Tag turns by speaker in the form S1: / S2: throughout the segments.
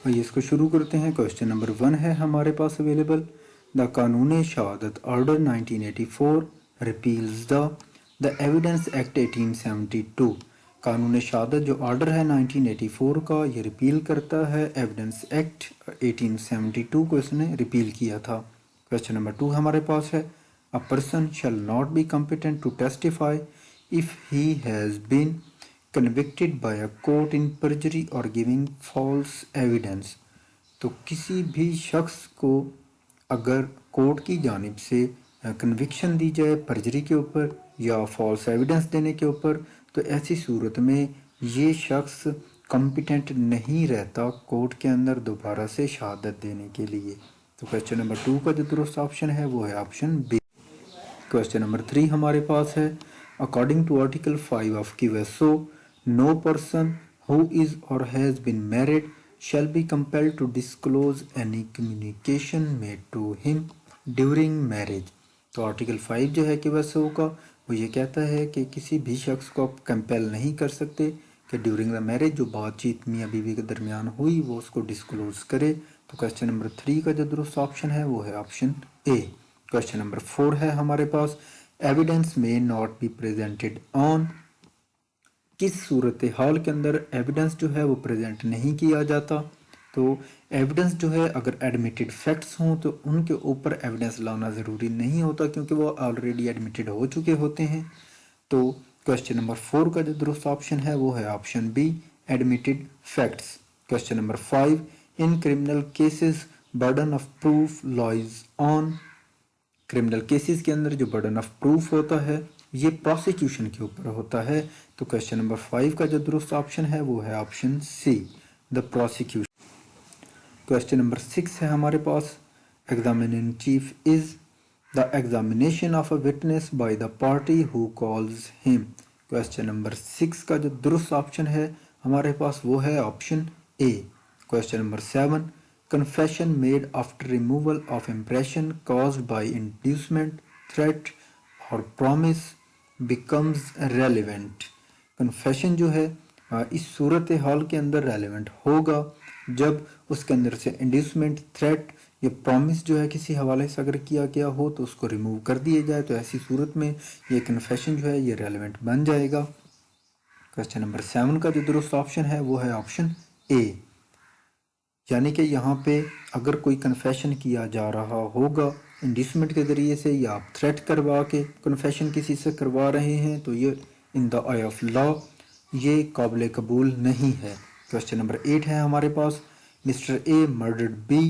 S1: आइए इसको शुरू करते हैं। क्वेश्चन नंबर 1 है हमारे पास available. The Qanun Shahadat order 1984 रिपील्स the evidence act 1872। कानून शहादत जो ऑर्डर है 1984 का, ये रिपील करता है एविडेंस एक्ट 1872 को इसने रिपील किया था। क्वेश्चन नंबर 2 हमारे पास है a person shall not be competent to testify if he has been convicted by a court in perjury or giving false evidence। तो किसी भी शख्स को अगर कोर्ट की जानिब से कन्विक्शन दी जाए परजरी के ऊपर या फॉल्स एविडेंस देने के ऊपर, तो ऐसी सूरत में ये शख्स कॉम्पिटेंट नहीं रहता कोर्ट के अंदर दोबारा से शहादत देने के लिए। तो क्वेश्चन नंबर 2 का जो दुरुस्त ऑप्शन है वो है ऑप्शन बी। क्वेश्चन नंबर 3 हमारे पास है according to article 5 of QSO no person who is or has been married shall be compelled to disclose any communication made to him during marriage। तो आर्टिकल 5 जो है क्यूएसओ का वो ये कहता है कि किसी भी शख्स को आप कंपेल नहीं कर सकते कि ड्यूरिंग द मैरिज जो बातचीत मियाँ बीवी के दरमियान हुई वो उसको डिस्क्लोज करे। तो क्वेश्चन नंबर 3 का जो दुरुस्त ऑप्शन है वो है ऑप्शन ए। क्वेश्चन नंबर 4 है हमारे पास एविडेंस में नॉट बी प्रेजेंटेड ऑन। किस सूरत हाल के अंदर एविडेंस जो है वो प्रेजेंट नहीं किया जाता। तो एविडेंस जो है अगर एडमिटेड फैक्ट्स हों तो उनके ऊपर एविडेंस लाना ज़रूरी नहीं होता क्योंकि वो ऑलरेडी एडमिटेड हो चुके होते हैं। तो क्वेश्चन नंबर 4 का जो दुरुस्त ऑप्शन है वो है option B admitted facts. Question number 5 in criminal cases burden of proof lies on. Criminal cases के अंदर जो बर्डन ऑफ प्रूफ होता है ये प्रोसिक्यूशन के ऊपर होता है। तो क्वेश्चन नंबर 5 का जो दुरुस्त ऑप्शन है वो है option C the prosecution. Question number 6 है हमारे पास examining chief is the examination of a witness by the party who calls him. Question number 6 का जो दुरुस्त ऑप्शन है हमारे पास वो है option A. Question number 7 confession made after removal of impression caused by inducement, threat और promise becomes relevant। Confession जो है इस सूरत हाल के रेलिवेंट रेलेवेंट होगा जब उसके अंदर से इंड्यूसमेंट, थ्रेट या प्रॉमिस जो है किसी हवाले से अगर किया गया हो तो उसको रिमूव कर दिया जाए, तो ऐसी सूरत में ये कन्फेशन जो है ये रेलेवेंट बन जाएगा। क्वेश्चन नंबर 7 का जो दुरुस्त ऑप्शन है वो है ऑप्शन ए। यानी कि यहाँ पे अगर कोई कन्फेशन किया जा रहा होगा इंड्यूसमेंट के ज़रिए से या आप थ्रेट करवा के कन्फेशन किसी से करवा रहे हैं तो ये in the I of law ये काबिल कबूल नहीं है। क्वेश्चन नंबर 8 है हमारे पास mister A murdered B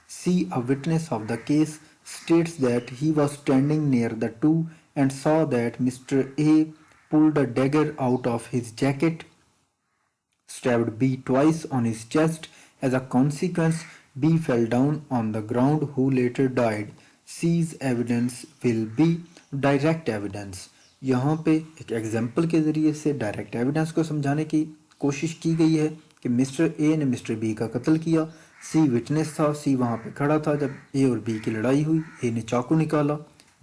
S1: C a witness of the case states that he was standing near the two and saw that mister A pulled a dagger out of his jacket, stabbed B twice on his chest. As a consequence, B fell down on the ground who later died. C's evidence will be direct evidence। यहाँ पे एक example के ज़रिए से direct evidence को समझाने की कोशिश की गई है कि मिस्टर ए ने मिस्टर बी का कत्ल किया। सी विटनेस था, सी वहाँ पे खड़ा था जब ए और बी की लड़ाई हुई। ए ने चाकू निकाला,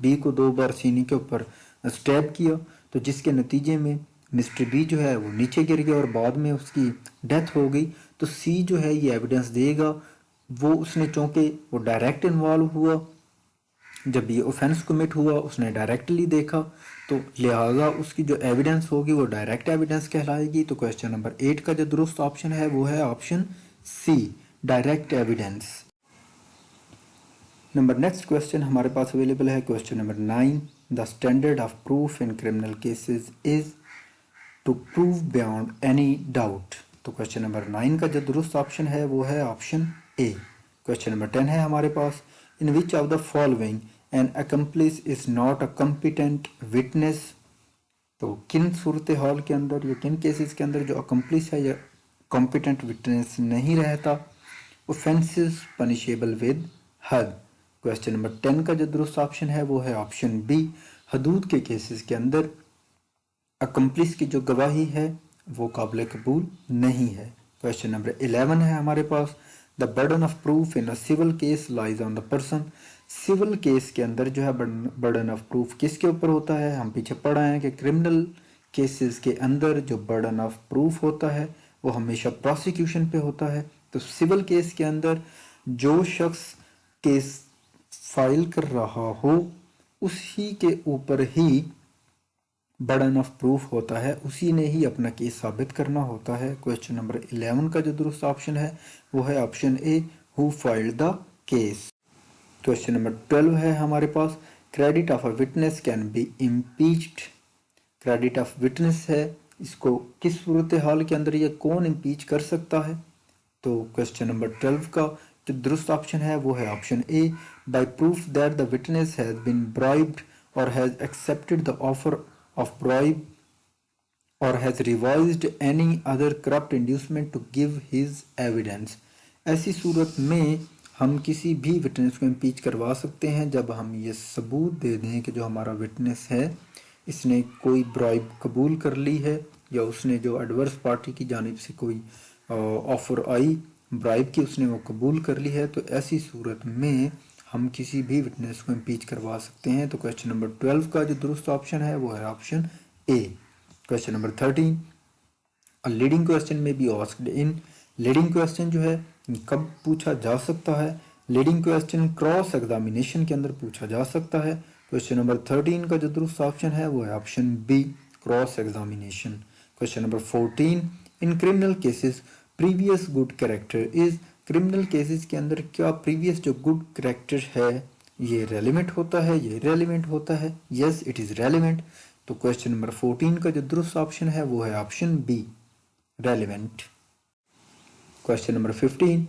S1: बी को 2 बार सीने के ऊपर स्टैब किया, तो जिसके नतीजे में मिस्टर बी जो है वो नीचे गिर गया और बाद में उसकी डेथ हो गई। तो सी जो है ये एविडेंस देगा, वो उसने चूँकि वो डायरेक्ट इन्वॉल्व हुआ जब ये ऑफेंस कमिट हुआ, उसने डायरेक्टली देखा, तो लिहाजा उसकी जो एविडेंस होगी वो डायरेक्ट एविडेंस कहलाएगी। तो क्वेश्चन नंबर 8 का जो दुरुस्त ऑप्शन है वो है option C direct evidence. Number next question हमारे पास अवेलेबल है question number 9 the standard of proof in criminal cases is to prove beyond any doubt. तो क्वेश्चन नंबर 9 का जो दुरुस्त ऑप्शन है वो है ऑप्शन ए। क्वेश्चन नंबर 10 है हमारे पास in which of the following an accomplice is not a competent witness. तो किन सूरत हाल के अंदर या किन केसेस के अंदर जो अकम्प्लिस है या कॉम्पिटेंट विटनेस नहीं रहता। ऑफेंसेस पनिशेबल विद हद। क्वेश्चन नंबर 10 का जो दुरुस्त ऑप्शन है वो है ऑप्शन बी। हदूद के केसेस के अंदर अकम्प्लिस की जो गवाही है वो काबिल कबूल नहीं है। क्वेश्चन नंबर 11 है हमारे पास the burden of proof in a civil case lies on the person. Civil case के अंदर जो है बर्डन ऑफ प्रूफ किसके ऊपर होता है। हम पीछे पढ़ा है कि क्रिमिनल केसेस के अंदर जो बर्डन ऑफ प्रूफ होता है वो हमेशा प्रोसिक्यूशन पे होता है। तो सिविल केस के अंदर जो शख्स केस फाइल कर रहा हो उसी के ऊपर ही बर्डन ऑफ प्रूफ होता है, उसी ने ही अपना केस साबित करना होता है। क्वेश्चन नंबर 11 का जो दुरुस्त ऑप्शन है वो है option A, who filed the case. Question number 12 है हमारे पास, credit of a witness can be impeached. Credit of witness है, इसको किस सूरत हाल के अंदर ये कौन इम्पीच कर सकता है? तो क्वेश्चन नंबर 12 का जो दुरुस्त ऑप्शन है वो है option A, by proof that the witness has been bribed or has accepted the offer of bribe or has received any other corrupt inducement to give his evidence. ऐसी सूरत में हम किसी भी विटनेस को इम्पीच करवा सकते हैं जब हम ये सबूत दे दें कि जो हमारा विटनेस है इसने कोई ब्राइब कबूल कर ली है या उसने जो एडवर्स पार्टी की जानिब से कोई ऑफर आई ब्राइब की उसने वो कबूल कर ली है। तो ऐसी सूरत में हम किसी भी विटनेस को इम्पीच करवा सकते हैं। तो क्वेश्चन नंबर 12 का जो दुरुस्त ऑप्शन है वो है option A. Question number 13, a leading question may be asked in. Leading question जो है कब पूछा जा सकता है? लीडिंग क्वेश्चन क्रॉस एग्जामिनेशन के अंदर पूछा जा सकता है। क्वेश्चन नंबर 13 का जो दुरुस्त ऑप्शन है वो है option B, cross examination. Question number 14, in criminal cases previous good character is. Criminal cases के अंदर क्या प्रीवियस जो गुड कैरेक्टर है ये रेलिवेंट होता है, ये रेलिवेंट होता है? Yes, it is relevant. तो क्वेश्चन नंबर 14 का जो दुरुस्त ऑप्शन है वो है option B, relevant. Question number 15,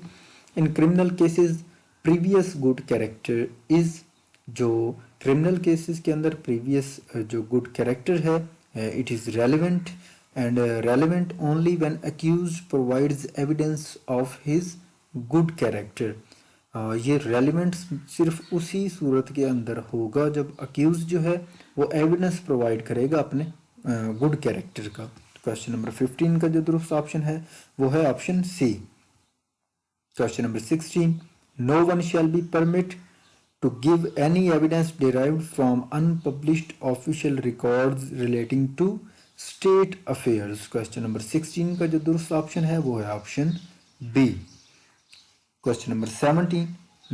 S1: in criminal cases previous good character is. जो क्रिमिनल केसेस के अंदर प्रीवियस जो गुड कैरेक्टर है it is relevant and relevant only when accused provides evidence of his good character. ये relevant सिर्फ उसी सूरत के अंदर होगा जब अक्यूज जो है वो एविडेंस प्रोवाइड करेगा अपने गुड कैरेक्टर का। क्वेश्चन नंबर 15 का जो दुरुस्त ऑप्शन है वो है option C. Question number 16, no one shall be permit to give any evidence derived from unpublished official records relating to state affairs. Question number 16 का जो दुरुस्त ऑप्शन है वो है option B. Question number 17,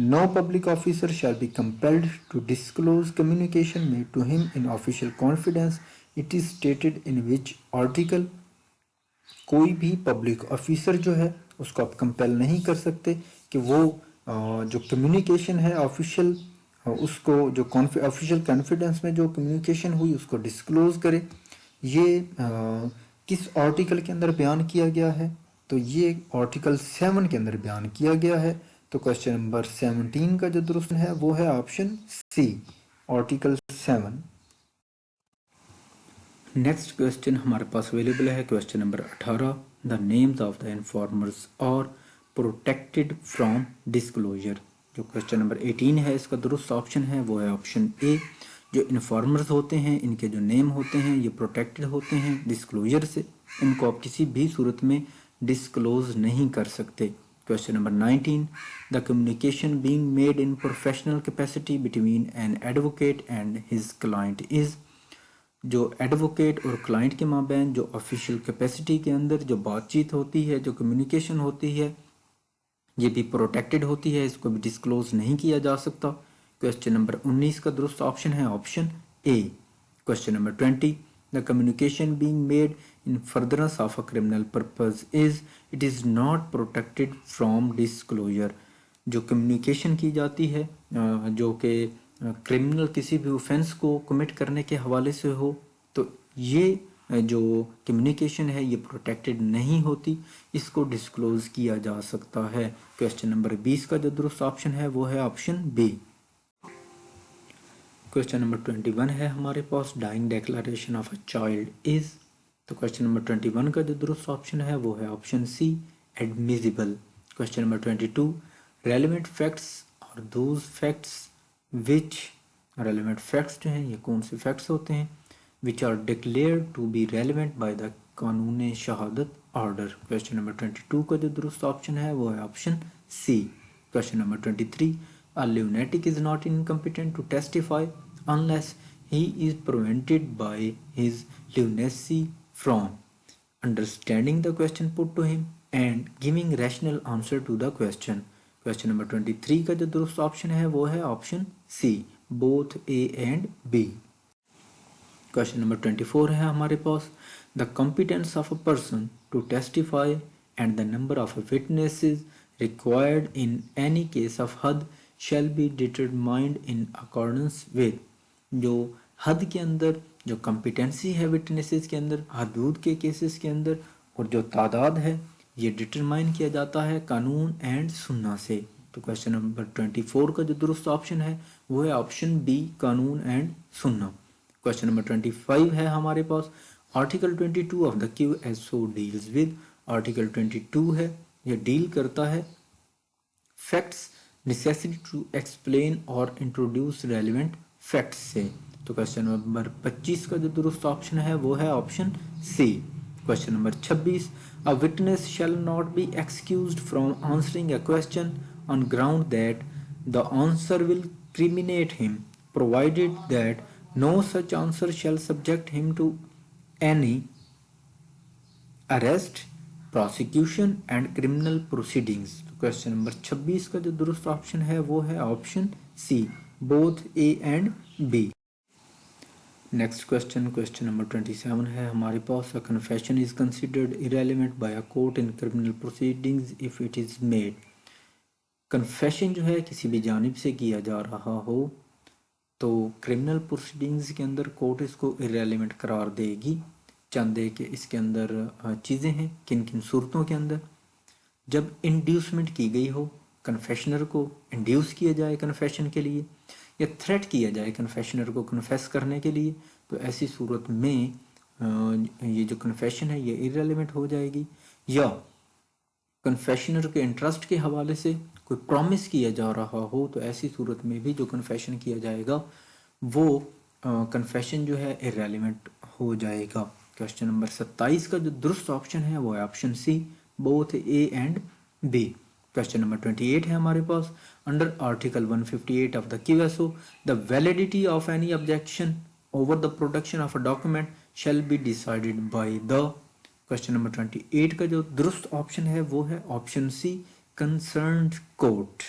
S1: no public officer shall be compelled to disclose communication made to him in official confidence. It is stated in which article? कोई भी public officer जो है उसको आप कंपेल नहीं कर सकते कि वो जो कम्युनिकेशन है ऑफिशियल उसको जो ऑफिशियल कॉन्फिडेंस में जो कम्युनिकेशन हुई उसको डिस्क्लोज करे। ये किस आर्टिकल के अंदर बयान किया गया है? तो ये आर्टिकल 7 के अंदर बयान किया गया है। तो क्वेश्चन नंबर 17 का जो दुरुस्त है वो है option C, article 7। Next question हमारे पास अवेलेबल है question number 18, the names of the informers are protected from disclosure. जो क्वेश्चन नंबर 18 है इसका दुरुस्त ऑप्शन है वो है ऑप्शन ए। जो इन्फॉर्मर्स होते हैं इनके जो नेम होते हैं ये प्रोटेक्टेड होते हैं डिस्क्लोजर से, इनको आप किसी भी सूरत में डिस्क्लोज नहीं कर सकते। Question number 19, the communication being made in professional capacity between an advocate and his client is. जो एडवोकेट और क्लाइंट के माबैन जो ऑफिशियल कैपेसिटी के अंदर जो बातचीत होती है, जो कम्युनिकेशन होती है, ये भी प्रोटेक्टेड होती है, इसको भी डिस्क्लोज नहीं किया जा सकता। क्वेश्चन नंबर 19 का दुरुस्त ऑप्शन है option A. Question number 20, the communication being made in furtherance of a criminal purpose is it is not protected from disclosure। जो कम्युनिकेशन की जाती है जो कि क्रिमिनल किसी भी ऑफेंस को कमिट करने के हवाले से हो, तो ये जो कम्युनिकेशन है ये प्रोटेक्टेड नहीं होती, इसको डिस्क्लोज किया जा सकता है। क्वेश्चन नंबर 20 का जो दुरुस्त ऑप्शन है वो है ऑप्शन बी। क्वेश्चन नंबर 21 है हमारे पास, dying declaration of a child is. तो क्वेश्चन नंबर 21 का जो दुरुस्त ऑप्शन है वो है option C, admissible. Question number 22, relevant facts are those facts which. Relevant facts जो हैं ये कौन से फैक्ट्स होते हैं? Which are declared to be relevant by the Qanun Shahadat order. Question number 22 का जो दुरुस्त ऑप्शन है वो है option C. Question number 23, a lunatic is not incompetent to testify unless he is prevented by his lunacy from understanding the question put to him। And giving rational answer to the question. Question number 23 का जो दुरुस्त option है वो है option C, both A and B. Question number 24 है हमारे पास, the competence of a person to testify and the number of witnesses required in any case of हद shall be determined in accordance with. जो हद के अंदर जो competency है विटनेसेस के अंदर हदूद के केसेस के अंदर, और जो तादाद है ये डिटरमाइन किया जाता है कानून एंड सुन्ना से। तो क्वेश्चन नंबर 24 का जो दुरुस्त ऑप्शन है वो है ऑप्शन बी, कानून एंड सुन्ना। क्वेश्चन नंबर 25 है हमारे पास, article 22 of the QSO deals with. Article 22 है ये डील करता है facts necessity to explain or introduce relevant facts से। तो क्वेश्चन नंबर 25 का जो दुरुस्त ऑप्शन है वो है option C. Question number 26, a witness shall not be excused from answering a question on ground that the answer will criminate him provided that no such answer shall subject him to any arrest, prosecution and criminal proceedings। तो question number 26 का जो दुरुस्त option है वो है option C, both A and B. Next question, question number 27 है हमारे पास, a confession is considered irrelevant by a court in criminal proceedings if it is made. Confession जो है किसी भी जानिब से किया जा रहा हो तो क्रिमिनल प्रोसीडिंग्स के अंदर कोर्ट इसको इरेलीवेंट करार देगी। चंद कि इसके अंदर चीज़ें हैं, किन किन सूरतों के अंदर जब इंड्यूसमेंट की गई हो, कन्फेशनर को इंड्यूस किया जाए कन्फेशन के लिए, या थ्रेट किया जाए कन्फेशनर को कन्फेस करने के लिए, तो ऐसी सूरत में ये जो कन्फेशन है ये इरेलीवेंट हो जाएगी। या कन्फेशनर के इंटरेस्ट के हवाले से कोई प्रॉमिस किया जा रहा हो तो ऐसी सूरत में भी जो कन्फेशन किया जाएगा वो कन्फेशन जो है इरेलीवेंट हो जाएगा। क्वेश्चन नंबर 27 का जो दुरुस्त ऑप्शन है वो है option C, both A and B. Question number 28 है हमारे पास, under article 158 of the QSO the validity of any objection over the production of a document shall be decided by the. Question number 28 का जो दुरुस्त option है वो है option C, concerned court.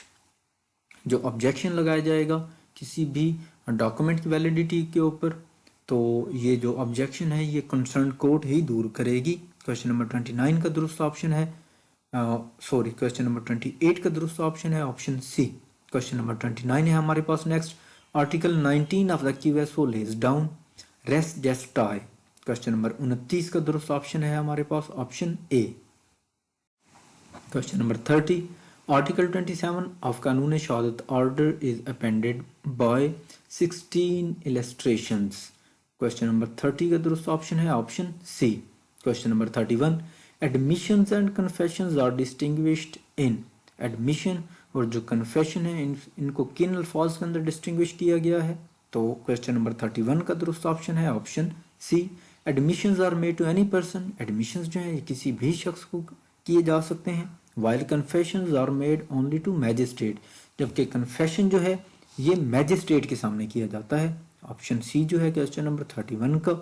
S1: जो ऑब्जेक्शन लगाया जाएगा किसी भी डॉक्यूमेंट की वैलिडिटी के ऊपर तो ये जो ऑब्जेक्शन है ये कंसर्न्ड कोर्ट ही दूर करेगी। क्वेश्चन नंबर 29 का दुरुस्त ऑप्शन है क्वेश्चन नंबर 28 का दुरुस्त ऑप्शन है ऑप्शन सी। क्वेश्चन नंबर 29 है हमारे पास next, article 19 of the QSO lays down res gestae. Question number 29 का दुरुस्त ऑप्शन है हमारे पास option A. Question number 30, article 27 of Qanun Shahadat order is appended by 16 illustrations. Question number 30 का दुरुस्त ऑप्शन है option C. Question number 31, admissions and confessions are distinguished in. Admission और जो कन्फेशन है इनको किन अल्फाज के अंदर डिस्टिंग्विश किया गया है, तो क्वेश्चन नंबर 31 का दुरुस्त ऑप्शन है option C, admissions are made to any person. Admissions जो है ये किसी भी शख्स को किए जा सकते हैं। While confessions are made only to magistrate, जबकि कन्फेशन जो है ये मैजिस्ट्रेट के सामने किया जाता है। ऑप्शन सी जो है क्वेश्चन नंबर 31 का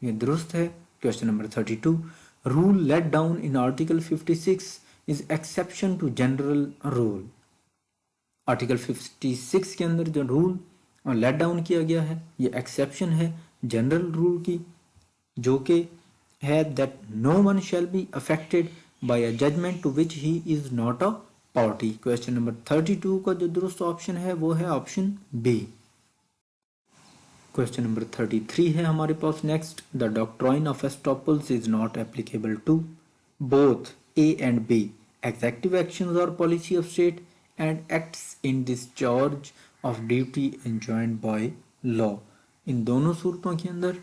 S1: ये दुरुस्त है। Question number 32, rule laid down in article 56 is exception to general rule. Article 56 के अंदर जो रूल लेट डाउन किया गया है ये एक्सेप्शन है जनरल रूल की, जो कि है that no one shall be affected by a judgment to which he is not a party. Question number 32 का जो दुरुस्त ऑप्शन है वो है ऑप्शन बी। क्वेश्चन नंबर 33 है हमारे पास next, the doctrine of estoppels is not applicable to both A and B, executive actions or policy of state and acts in discharge of duty enjoined by law. इन दोनों सूरतों के अंदर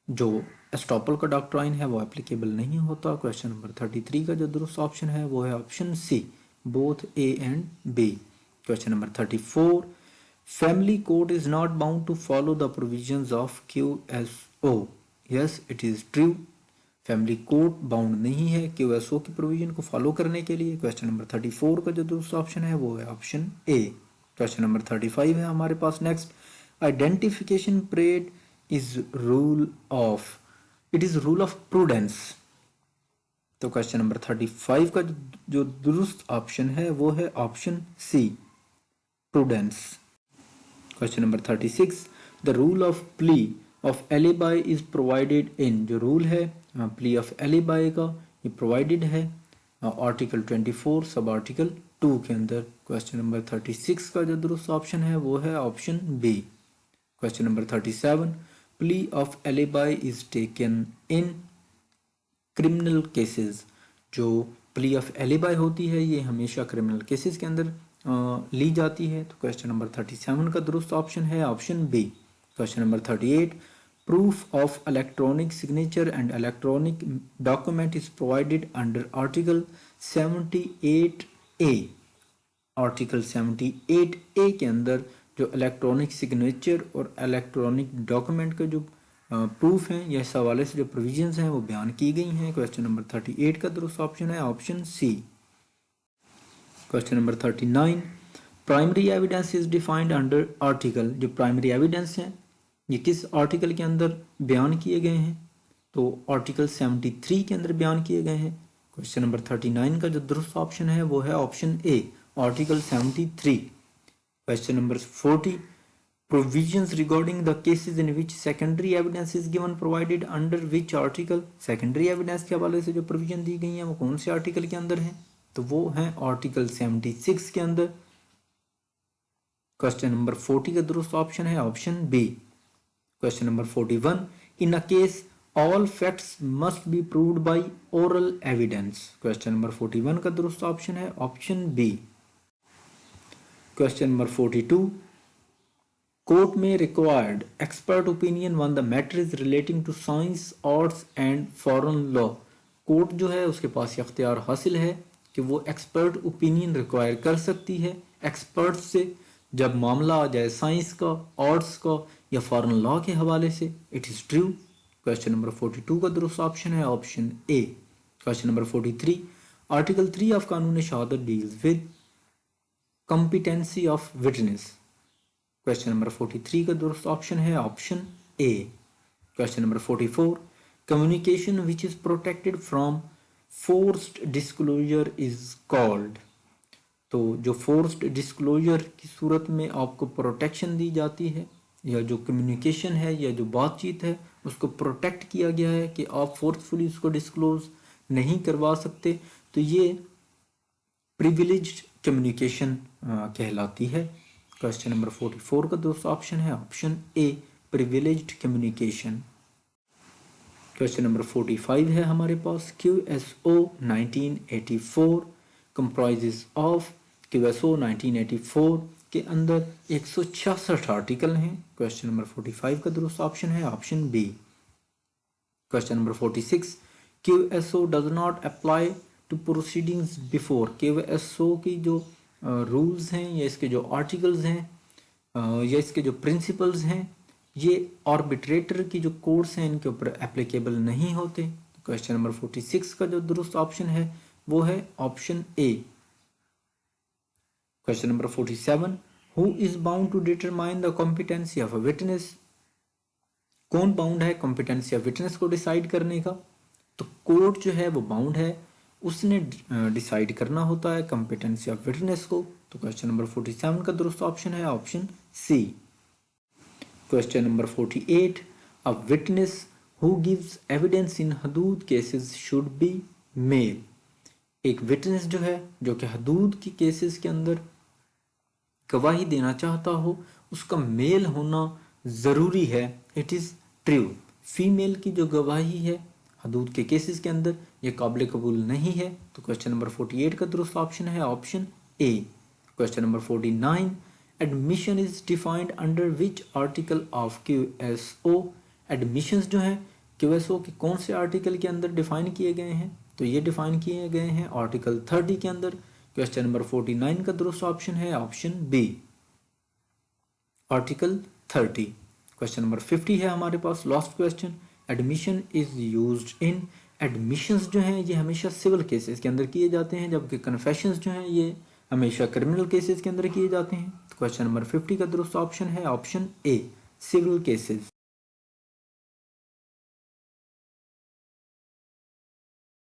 S1: जो estoppel का डॉक्ट्राइन है वो एप्लीकेबल नहीं होता। क्वेश्चन नंबर 33 का जो दुरुस्त ऑप्शन है वो है option C, both A and B. Question number 34, family court is not bound to follow the provisions of QSO। Yes it is true, family court bound नहीं है QSO की प्रोविजन को फॉलो करने के लिए। क्वेश्चन नंबर 34 का जो दूसरा ऑप्शन है वो है ऑप्शन ए। क्वेश्चन नंबर 35 है हमारे पास next, identification parade is rule of, it is rule of prudence तो क्वेश्चन नंबर 35 का जो दुरुस्त ऑप्शन है वो है option C, prudence. Question number 36, the rule of plea of alibi is provided in, जो रूल है प्ली ऑफ एलिबाई का ये प्रोवाइडेड है आर्टिकल 24 सब आर्टिकल 2 के अंदर। क्वेश्चन नंबर 36 का जो दुरुस्त ऑप्शन है वो है option B. Question number 37, plea of alibi is taken in criminal cases, जो प्ली ऑफ एलिबाई होती है ये हमेशा क्रिमिनल केसेस के अंदर ली जाती है। तो क्वेश्चन नंबर 37 का दुरुस्त ऑप्शन है option B. Question number 38, proof of electronic signature and electronic document is provided under article 78A। Article 78A के अंदर जो इलेक्ट्रॉनिक सिग्नेचर और इलेक्ट्रॉनिक डॉक्यूमेंट का जो प्रूफ हैं या इस हवाले से जो प्रोविजंस हैं वो बयान की गई हैं। क्वेश्चन नंबर 38 का दुरुस्त ऑप्शन है option C. Question number 39, primary evidence is defined under article, जो प्राइमरी एविडेंस हैं ये किस आर्टिकल के अंदर बयान किए गए हैं? तो आर्टिकल 73 के अंदर बयान किए गए हैं। क्वेश्चन नंबर 39 का जो दुरुस्त ऑप्शन है वो है option A, article 73। Question number 40, provisions regarding the cases in which secondary evidence is given provided under which article, secondary evidence के हवाले से जो प्रोविजन दी गई हैं वो कौन से आर्टिकल के अंदर हैं? तो वो हैं आर्टिकल 76 के अंदर। क्वेश्चन नंबर 40 का दुरुस्त ऑप्शन है option B. Question number 41, in a case all facts must be proved by oral evidence. Question number 41 का दुरुस्त ऑप्शन है option B. Question number 42, court में required expert opinion when the matter is relating to science, arts and foreign law. Court जो है उसके पास ये अख्तियार हासिल है कि वो एक्सपर्ट ओपिनियन रिक्वायर कर सकती है एक्सपर्ट से जब मामला आ जाए साइंस का, आर्ट्स का या फॉरेन लॉ के हवाले से। It is true. Question number 42 का दुरुस्त ऑप्शन है option A. Question number 43, article 3 of Qanun शहादत deals with competency of witness. Question number 43 का दुरुस्त ऑप्शन है option A. Question number 44, communication which is protected from forced disclosure is called. तो जो forced disclosure की सूरत में आपको प्रोटेक्शन दी जाती है या जो कम्युनिकेशन है या जो बातचीत है उसको प्रोटेक्ट किया गया है कि आप फोर्सफुली उसको डिस्क्लोज नहीं करवा सकते, तो ये प्रिविलेज्ड कम्युनिकेशन कहलाती है। क्वेश्चन नंबर 44 का दोस्त ऑप्शन है ऑप्शन ए, प्रिविलेज्ड कम्युनिकेशन। क्वेश्चन नंबर 45 है हमारे पास, QSO 1984 कंप्राइजेस ऑफ, QSO 1984 के अंदर 166 आर्टिकल हैं। क्वेश्चन नंबर 45 का दुरुस्त ऑप्शन है option B. Question number 46, QSO does not apply to proceedings before. QSO की जो रूल्स हैं या इसके जो आर्टिकल्स हैं या इसके जो प्रिंसिपल्स हैं ये आर्बिट्रेटर की जो कोर्ट्स हैं इनके ऊपर एप्लीकेबल नहीं होते। क्वेश्चन नंबर 46 का जो दुरुस्त ऑप्शन है वो है option A. Question number 47, who is bound to determine the competency of a witness. कौन बाउंड है कॉम्पिटेंसी ऑफ विटनेस को डिसाइड करने का? तो कोर्ट जो है वो बाउंड है, उसने डिसाइड करना होता है कॉम्पिटेंसी ऑफ विटनेस को। तो क्वेश्चन नंबर 47 का दुरुस्त ऑप्शन है option C. Question number 48, a witness who gives evidence in हदूद केसेस शुड बी मेल। एक विटनेस जो है जो कि हदूद की केसेस के अंदर गवाही देना चाहता हो उसका मेल होना ज़रूरी है। It is true. फीमेल की जो गवाही है हदूद के केसेस के अंदर ये काबिल कबूल नहीं है। तो क्वेश्चन नंबर 48 का दुरुस्त ऑप्शन है option A. Question number 49, admission is defined under which article of QSO। Admissions जो हैं QSO के कौन से आर्टिकल के अंदर डिफाइन किए गए हैं? तो ये डिफाइन किए गए हैं आर्टिकल 30 के अंदर। क्वेश्चन नंबर 49 का दुरुस्त ऑप्शन है option B, article 30। Question number 50 है हमारे पास last question, admission is used in. Admissions जो हैं ये हमेशा सिविल केसेस के अंदर किए जाते हैं जबकि कन्फेशंस जो हैं ये हमेशा क्रिमिनल केसेस के अंदर किए जाते हैं। क्वेश्चन नंबर 50 का दुरुस्त ऑप्शन है ऑप्शन ए, सिविल केसेस।